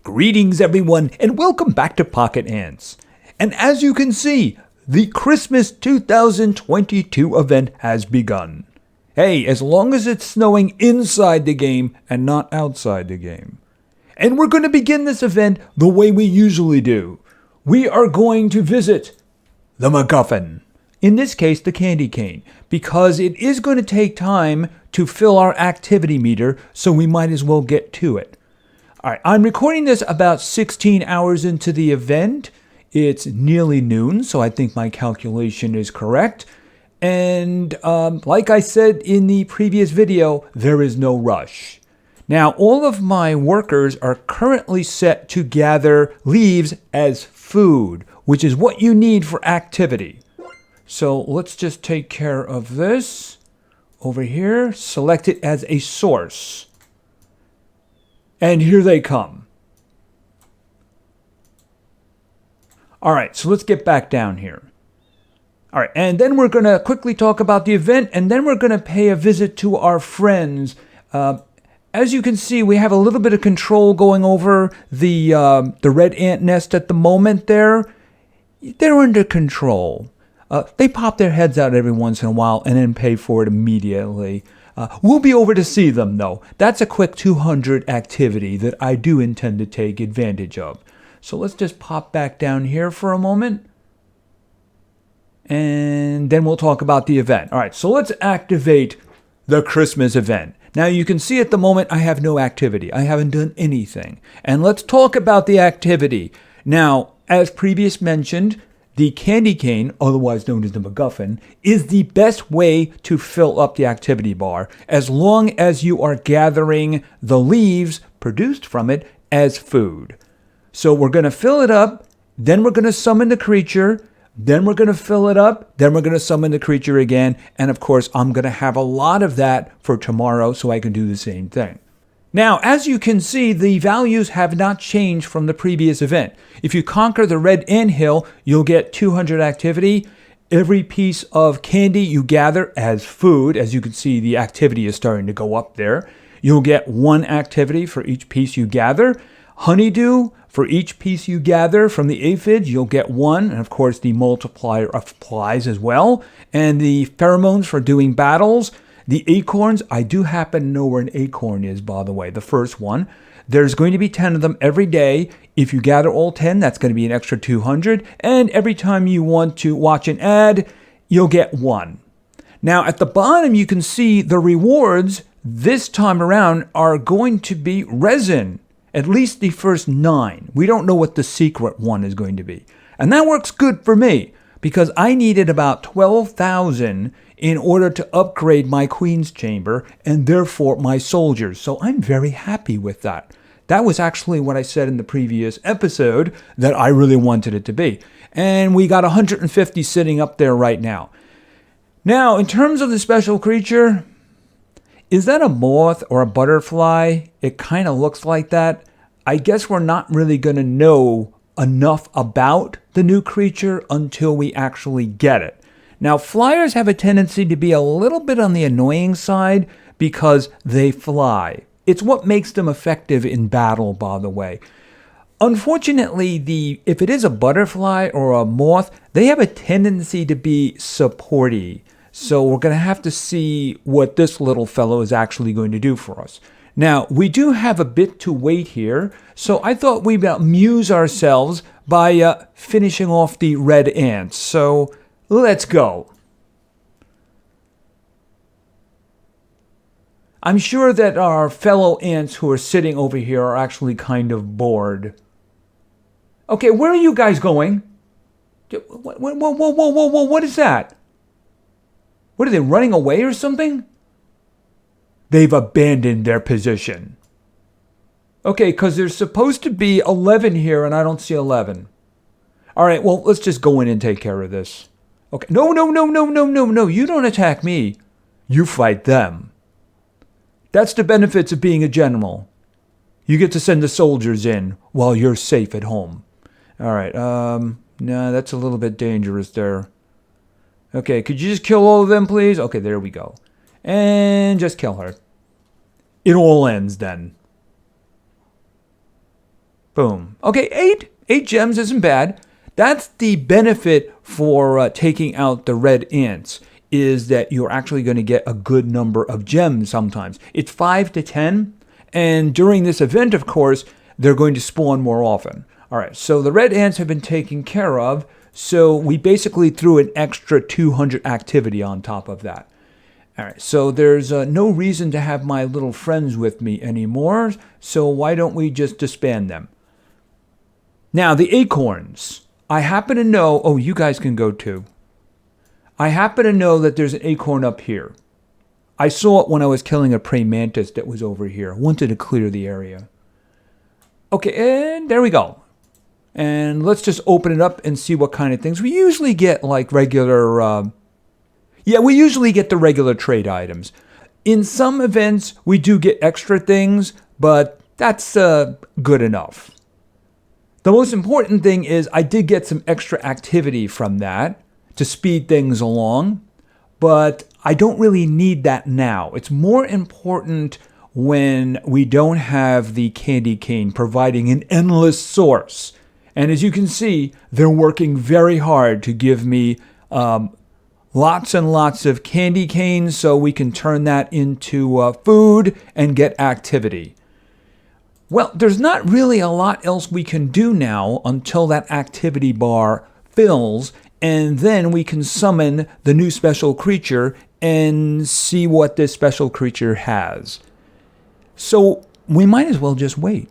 Greetings everyone and welcome back to Pocket Ants. And as you can see, the Christmas 2022 event has begun. Hey, as long as it's snowing inside the game and not outside the game. And we're going to begin this event the way we usually do. We are going to visit the MacGuffin. In this case, the candy cane, because it is going to take time to fill our activity meter, so we might as well get to it. All right, I'm recording this about 16 hours into the event. It's nearly noon, so I think my calculation is correct. And like I said in the previous video, there is no rush. Now, all of my workers are currently set to gather leaves as food, which is what you need for activity. So let's just take care of this over here. Select it as a source. And here they come. All right, so let's get back down here. All right, and then we're going to quickly talk about the event, and then we're going to pay a visit to our friends. As you can see, we have a little bit of control going over the red ant nest at the moment there. They're under control. They pop their heads out every once in a while and then pay for it immediately. We'll be over to see them, though. That's a quick 200 activity that I do intend to take advantage of. So let's just pop back down here for a moment. And then we'll talk about the event. All right, so let's activate the Christmas event. Now, you can see at the moment I have no activity. I haven't done anything. And let's talk about the activity. Now, as previous mentioned, the candy cane, otherwise known as the MacGuffin, is the best way to fill up the activity bar, as long as you are gathering the leaves produced from it as food. So we're going to fill it up, then we're going to summon the creature, then we're going to fill it up, then we're going to summon the creature again, and of course I'm going to have a lot of that for tomorrow so I can do the same thing. Now, as you can see, the values have not changed from the previous event. If you conquer the red anthill, you'll get 200 activity. Every piece of candy you gather as food, as you can see, the activity is starting to go up there. You'll get 1 activity for each piece you gather. Honeydew, for each piece you gather from the aphids, you'll get 1. And of course, the multiplier applies as well. And the pheromones for doing battles. The acorns, I do happen to know where an acorn is, by the way, the first one. There's going to be 10 of them every day. If you gather all 10, that's going to be an extra 200. And every time you want to watch an ad, you'll get 1. Now, at the bottom, you can see the rewards this time around are going to be resin. At least the first 9. We don't know what the secret one is going to be. And that works good for me, because I needed about 12,000 in order to upgrade my Queen's Chamber and therefore my soldiers. So I'm very happy with that. That was actually what I said in the previous episode that I really wanted it to be. And we got 150 sitting up there right now. Now, in terms of the special creature, is that a moth or a butterfly? It kind of looks like that. I guess we're not really going to know enough about the new creature until we actually get it. Now, flyers have a tendency to be a little bit on the annoying side because they fly. It's what makes them effective in battle, by the way. Unfortunately, if it is a butterfly or a moth, they have a tendency to be supporty. So we're going to have to see what this little fellow is actually going to do for us. Now, we do have a bit to wait here, so I thought we'd amuse ourselves by finishing off the red ants. So let's go. I'm sure that our fellow ants who are sitting over here are actually kind of bored. Okay, where are you guys going? Whoa, what is that? What are they, running away or something? They've abandoned their position. Okay, because there's supposed to be 11 here and I don't see 11. All right, well, let's just go in and take care of this. Okay, no, you don't attack me. You fight them. That's the benefits of being a general. You get to send the soldiers in while you're safe at home. All right, no, that's a little bit dangerous there. Okay, could you just kill all of them, please? Okay, there we go. And just kill her. It all ends then. Boom. Okay, eight gems isn't bad. That's the benefit for taking out the red ants, is that you're actually going to get a good number of gems sometimes. It's 5 to 10, and during this event, of course, they're going to spawn more often. All right, so the red ants have been taken care of, so we basically threw an extra 200 activity on top of that. All right, so there's no reason to have my little friends with me anymore, so why don't we just disband them? Now, the acorns. I happen to know, oh, you guys can go too. I happen to know that there's an acorn up here. I saw it when I was killing a praying mantis that was over here. I wanted to clear the area. Okay, and there we go. And let's just open it up and see what kind of things. We usually get like regular, we usually get the regular trade items. In some events, we do get extra things, but that's good enough. The most important thing is I did get some extra activity from that to speed things along, but I don't really need that now. It's more important when we don't have the candy cane providing an endless source. And as you can see, they're working very hard to give me lots and lots of candy canes so we can turn that into food and get activity. Well, there's not really a lot else we can do now until that activity bar fills, and then we can summon the new special creature and see what this special creature has. So we might as well just wait.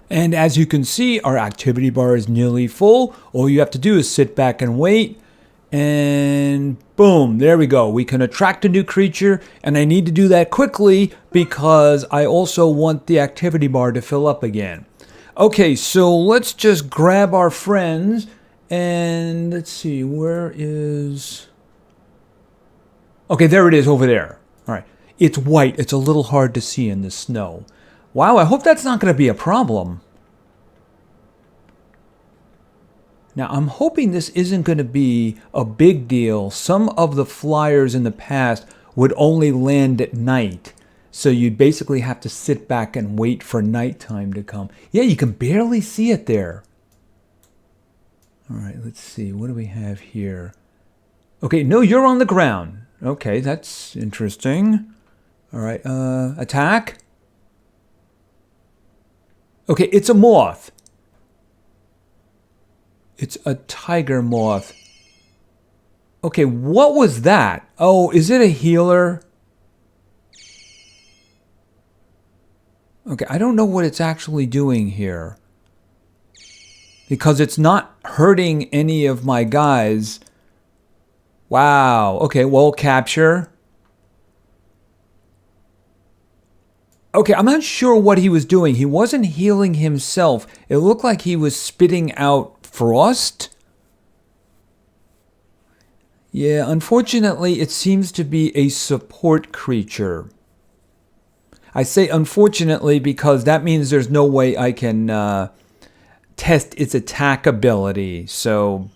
And as you can see, our activity bar is nearly full. All you have to do is sit back and wait. And boom, there we go. We can attract a new creature, and I need to do that quickly because I also want the activity bar to fill up again. Okay, so let's just grab our friends, and let's see, where is... Okay, there it is over there. All right, it's white. It's a little hard to see in the snow. Wow, I hope that's not going to be a problem. Now, I'm hoping this isn't going to be a big deal. Some of the flyers in the past would only land at night. So you'd basically have to sit back and wait for nighttime to come. Yeah, you can barely see it there. All right, let's see. What do we have here? Okay, no, you're on the ground. Okay, that's interesting. All right, attack. Okay, it's a moth. It's a tiger moth. Okay, what was that? Oh, is it a healer? Okay, I don't know what it's actually doing here. Because it's not hurting any of my guys. Wow. Okay, well, capture. Okay, I'm not sure what he was doing. He wasn't healing himself. It looked like he was spitting out frost? Yeah, unfortunately, it seems to be a support creature. I say unfortunately because that means there's no way I can test its attack ability. So,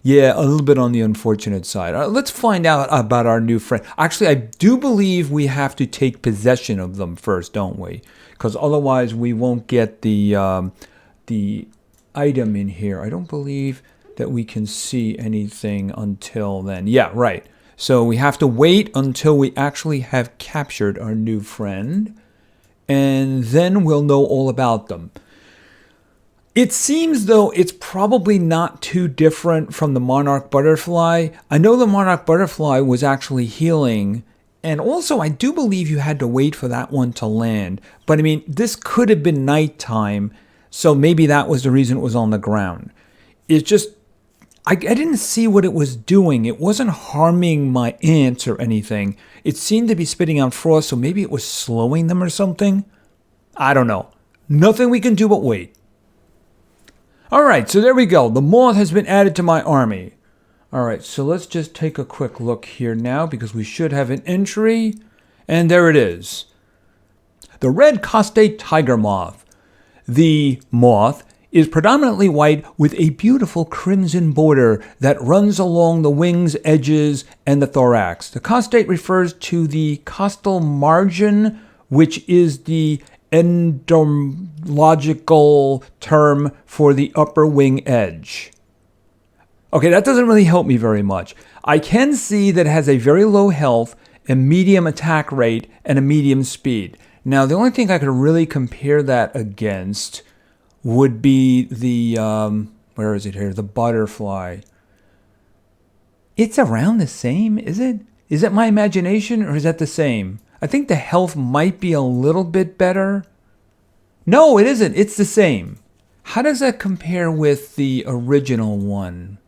yeah, a little bit on the unfortunate side. Let's find out about our new friend. Actually, I do believe we have to take possession of them first, don't we? Because otherwise we won't get the item in here. I don't believe that we can see anything until then. Yeah, right. So we have to wait until we actually have captured our new friend, and then we'll know all about them. It seems though it's probably not too different from the monarch butterfly. I know the monarch butterfly was actually healing, and also I do believe you had to wait for that one to land. But I mean, this could have been nighttime, so maybe that was the reason it was on the ground. It's just, I didn't see what it was doing. It wasn't harming my ants or anything. It seemed to be spitting out frost, so maybe it was slowing them or something. I don't know. Nothing we can do but wait. All right, so there we go. The moth has been added to my army. All right, so let's just take a quick look here now because we should have an entry. And there it is. The red costate tiger moth. The moth is predominantly white with a beautiful crimson border that runs along the wings, edges, and the thorax. The costate refers to the costal margin, which is the entomological term for the upper wing edge. Okay, that doesn't really help me very much. I can see that it has a very low health, a medium attack rate, and a medium speed. Now, the only thing I could really compare that against would be the, where is it here? The butterfly. It's around the same, is it? Is it my imagination or is that the same? I think the health might be a little bit better. No, it isn't. It's the same. How does that compare with the original one?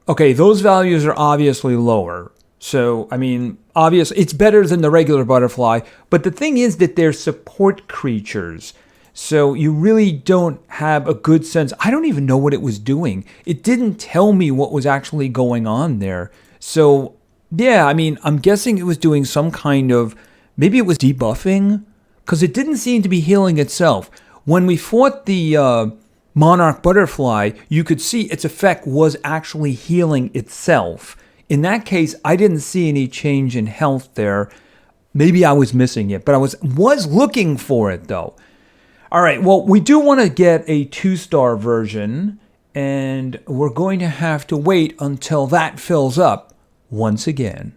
Okay, those values are obviously lower. So, I mean, obviously, it's better than the regular butterfly. But the thing is that they're support creatures. So you really don't have a good sense. I don't even know what it was doing. It didn't tell me what was actually going on there. So, yeah, I mean, I'm guessing it was doing some kind of, maybe it was debuffing, because it didn't seem to be healing itself. When we fought the monarch butterfly, you could see its effect was actually healing itself. In that case, I didn't see any change in health there. Maybe I was missing it, but I was looking for it, though. All right, well, we do want to get a 2-star version, and we're going to have to wait until that fills up once again.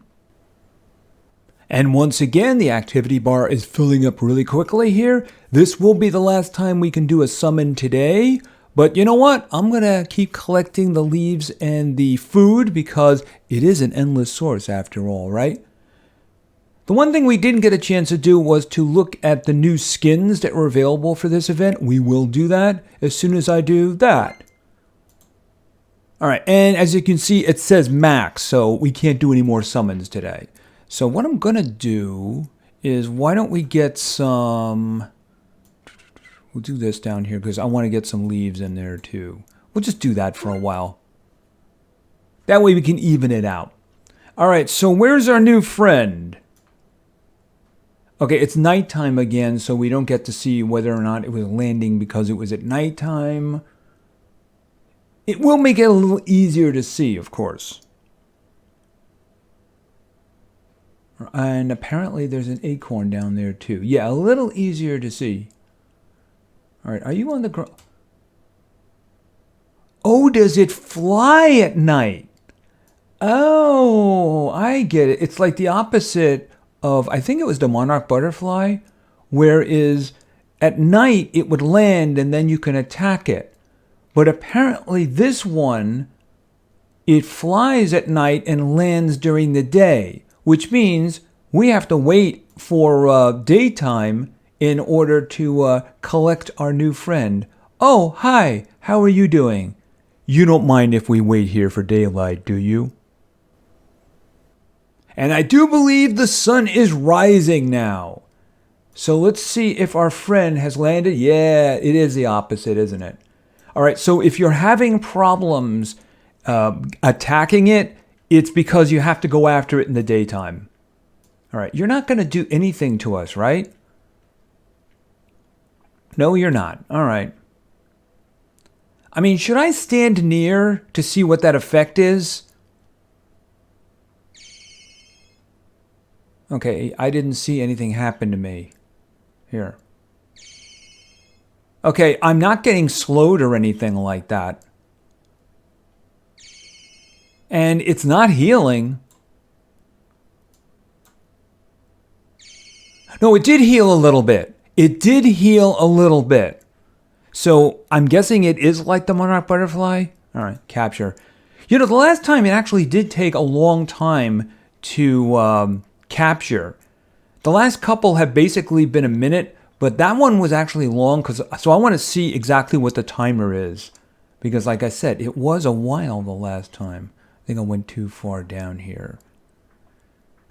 And once again, the activity bar is filling up really quickly here. This will be the last time we can do a summon today. But you know what? I'm going to keep collecting the leaves and the food because it is an endless source after all, right? The one thing we didn't get a chance to do was to look at the new skins that were available for this event. We will do that as soon as I do that. All right, and as you can see, it says max, so we can't do any more summons today. So what I'm going to do is, why don't we get some... We'll do this down here because I want to get some leaves in there too. We'll just do that for a while. That way we can even it out. All right, so where's our new friend? Okay, it's nighttime again, so we don't get to see whether or not it was landing because it was at nighttime. It will make it a little easier to see, of course. And apparently there's an acorn down there too. Yeah, a little easier to see. All right, are you on the ground? Oh, does it fly at night? Oh, I get it. It's like the opposite of, I think it was the monarch butterfly, whereas at night it would land and then you can attack it. But apparently this one, it flies at night and lands during the day, which means we have to wait for daytime in order to collect our new friend. Oh, hi, how are you doing? You don't mind if we wait here for daylight, do you? And I do believe the sun is rising now. So let's see if our friend has landed. Yeah, it is the opposite, isn't it? All right, so if you're having problems attacking it, it's because you have to go after it in the daytime. All right, you're not going to do anything to us, right? No, you're not. All right. I mean, should I stand near to see what that effect is? Okay, I didn't see anything happen to me. Here. Okay, I'm not getting slowed or anything like that. And it's not healing. No, it did heal a little bit. It did heal a little bit. So I'm guessing it is like the monarch butterfly. All right, capture. You know, the last time it actually did take a long time to capture. The last couple have basically been a minute, but that one was actually long. So I want to see exactly what the timer is. Because like I said, it was a while the last time. I think I went too far down here.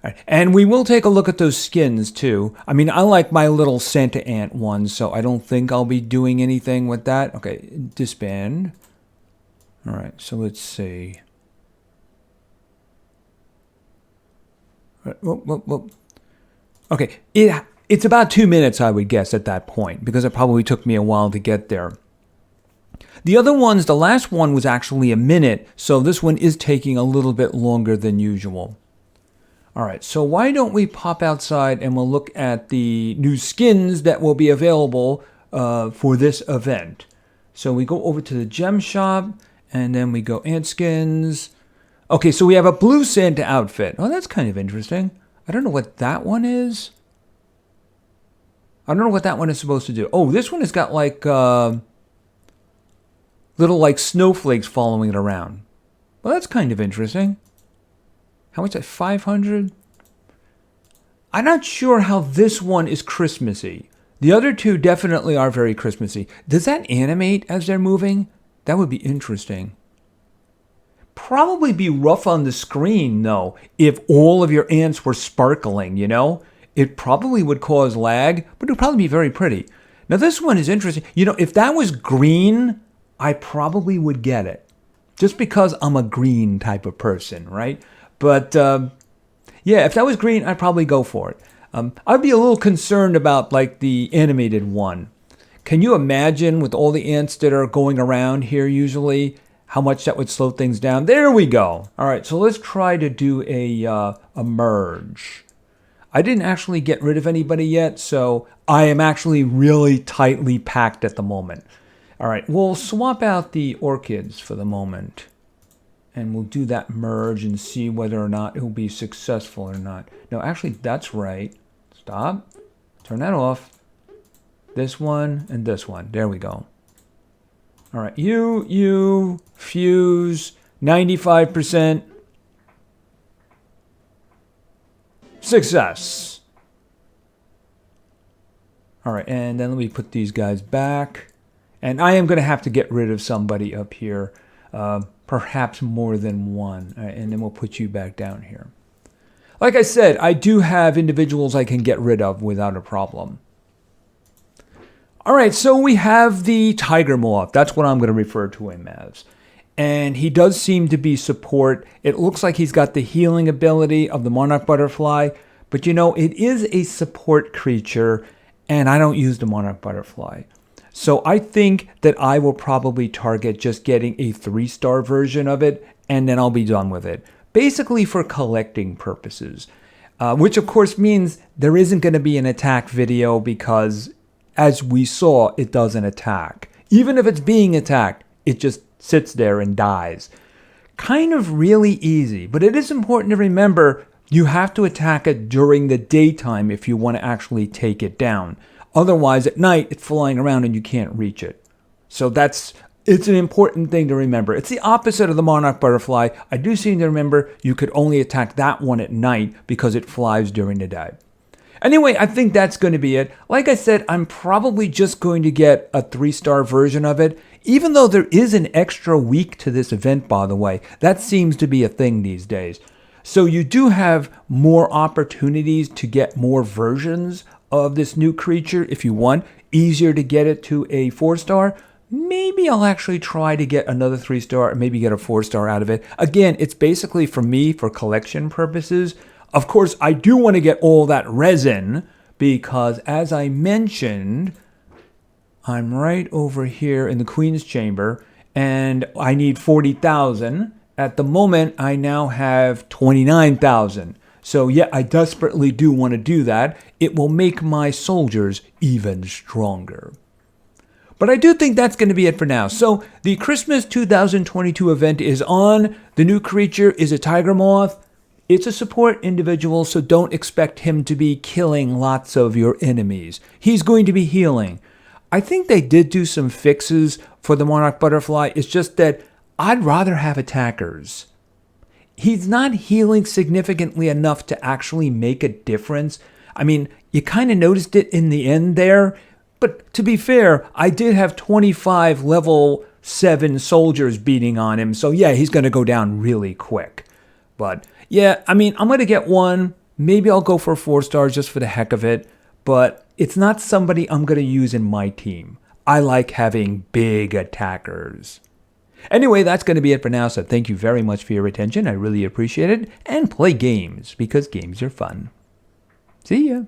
Right. And we will take a look at those skins too. I mean, I like my little Santa Ant one, so I don't think I'll be doing anything with that. Okay, disband. All right, so let's see. Okay, it's about 2 minutes, I would guess, at that point, because it probably took me a while to get there. The other ones, the last one was actually a minute, so this one is taking a little bit longer than usual. All right, so why don't we pop outside and we'll look at the new skins that will be available for this event. So we go over to the gem shop, and then we go add skins. Okay, so we have a blue Santa outfit. Oh, that's kind of interesting. I don't know what that one is. I don't know what that one is supposed to do. Oh, this one has got like little like snowflakes following it around. Well, that's kind of interesting. How much is that? 500? I'm not sure how this one is Christmassy. The other two definitely are very Christmassy. Does that animate as they're moving? That would be interesting. Probably be rough on the screen, though, if all of your ants were sparkling, you know? It probably would cause lag, but it would probably be very pretty. Now, this one is interesting. You know, if that was green, I probably would get it. Just because I'm a green type of person, right? But, yeah, if that was green, I'd probably go for it. I'd be a little concerned about, like, the animated one. Can you imagine with all the ants that are going around here usually, how much that would slow things down? There we go. All right, so let's try to do a merge. I didn't actually get rid of anybody yet, so I am actually really tightly packed at the moment. All right, we'll swap out the orchids for the moment. And we'll do that merge and see whether or not it will be successful or not. No, actually, that's right. Stop. Turn that off. This one and this one. There we go. All right, you, fuse, 95%. Success. All right, and then let me put these guys back. And I am going to have to get rid of somebody up here. Perhaps more than one. And then we'll put you back down here. Like I said, I do have individuals I can get rid of without a problem. All right, so we have the Tiger Moth. That's what I'm going to refer to him as. And he does seem to be support. It looks like he's got the healing ability of the Monarch Butterfly. But you know, it is a support creature, and I don't use the Monarch Butterfly. So I think that I will probably target just getting a 3-star version of it, and then I'll be done with it. Basically for collecting purposes, which of course means there isn't going to be an attack video because, as we saw, it doesn't attack. Even if it's being attacked, it just sits there and dies. Kind of really easy, but it is important to remember you have to attack it during the daytime if you want to actually take it down. Otherwise, at night, it's flying around and you can't reach it. So it's an important thing to remember. It's the opposite of the Monarch Butterfly. I do seem to remember you could only attack that one at night because it flies during the day. Anyway, I think that's going to be it. Like I said, I'm probably just going to get a 3-star version of it, even though there is an extra week to this event, by the way. That seems to be a thing these days. So you do have more opportunities to get more versions of this new creature if you want. Easier to get it to a 4-star. Maybe I'll actually try to get another 3-star or maybe get a 4-star out of it. Again, it's basically for me for collection purposes. Of course, I do want to get all that resin because, as I mentioned, I'm right over here in the Queen's Chamber and I need 40,000. At the moment, I now have 29,000. So yeah, I desperately do want to do that. It will make my soldiers even stronger. But I do think that's going to be it for now. So the Christmas 2022 event is on. The new creature is a Tiger Moth. It's a support individual, so don't expect him to be killing lots of your enemies. He's going to be healing. I think they did do some fixes for the Monarch Butterfly. It's just that I'd rather have attackers. He's not healing significantly enough to actually make a difference. I mean, you kind of noticed it in the end there. But to be fair, I did have 25 level 7 soldiers beating on him. So yeah, he's going to go down really quick. But yeah, I mean, I'm going to get one. Maybe I'll go for 4 stars just for the heck of it. But it's not somebody I'm going to use in my team. I like having big attackers. Anyway, that's going to be it for now. So thank you very much for your attention. I really appreciate it. And play games because games are fun. See ya.